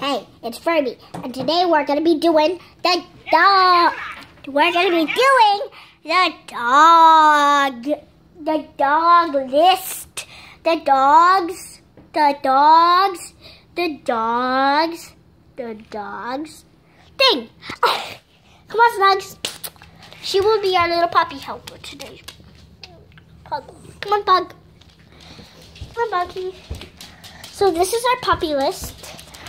Hey, it's Furby, and today we're gonna be doing the dog. We're gonna be doing the dog list. The dogs thing. Come on, Snugs. She will be our little puppy helper today. Pug. Come on, Pug. Come on, Buggy. So this is our puppy list.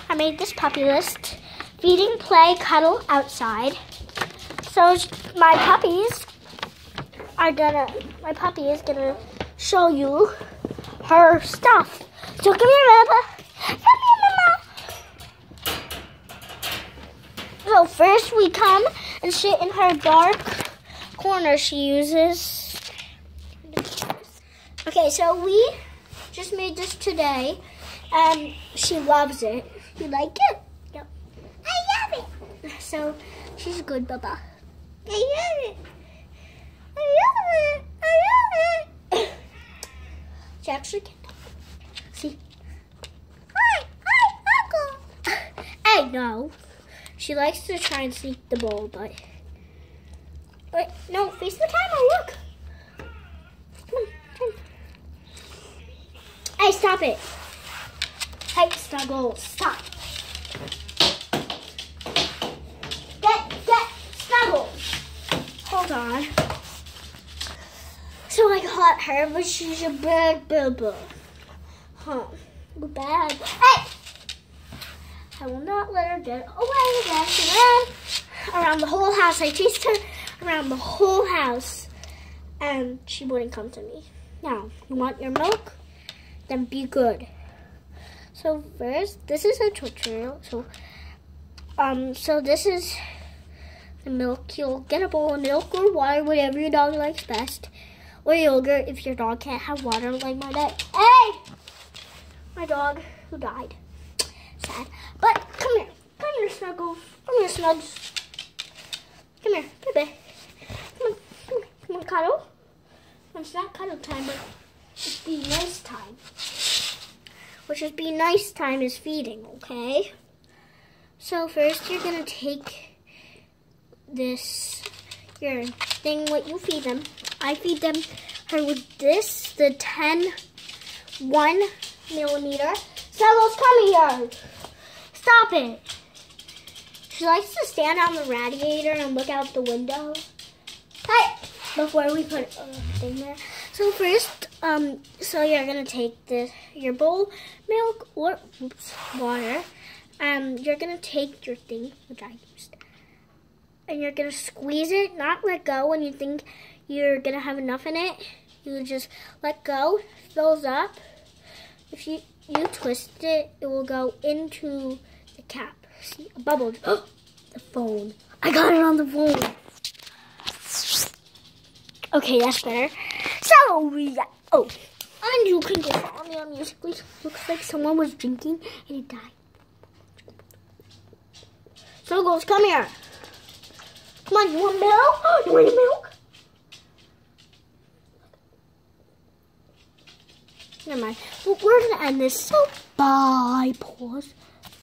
I made this puppy list. Feeding, play, cuddle, outside. So my puppy is gonna show you her stuff. So come here, Mama. Come here, Mama. So first we come and sit in her dark corner she uses. Okay, so we just made this today, and she loves it. You like it? Yep. I love it. So she's good, Baba. I love it. I love it. I love it. She actually can talk. See? Hi, Uncle. I know. She likes to try and sneak the bowl, but wait, no, face the camera. Look. Come on, turn. Hey, stop it. Hey, Snuggle, stop. Get, Snuggle. Hold on. So I caught her, but she's a bad baby. Huh, bad. Hey! I will not let her get away again. She ran around the whole house. I chased her around the whole house, and she wouldn't come to me. Now, you want your milk? Then be good. So first, this is a tutorial. So this is the milk. You'll get a bowl of milk or water, whatever your dog likes best, or yogurt if your dog can't have water like my dog. Hey, my dog who died. Sad, but come here, Snuggle. Come here, Snugs. Come here, baby. Come on, cuddle. It's not cuddle time, but it's be nice time. Which is be nice time is feeding, okay? So first you're gonna take this, your thing, what you feed them. I feed them her with this, the 1 millimeter. Snuggles, come here. Stop it. She likes to stand on the radiator and look out the window. Hey, before we put the thing there. So first, so you're gonna take your bowl, milk, or water. You're gonna take your thing, which I used, and you're gonna squeeze it, not let go. When you think you're gonna have enough in it, you just let go. Fills up. If you twist it, it will go into the cap. See, a bubble. Oh, the phone. I got it on the phone. Okay, that's better. So, yeah. Oh, and you can go follow me on Musical.ly. Looks like someone was drinking and it died. Snuggles, come here. Come on, you want milk? You want milk? Never mind. Well, we're going to end this. So, bye. Pause.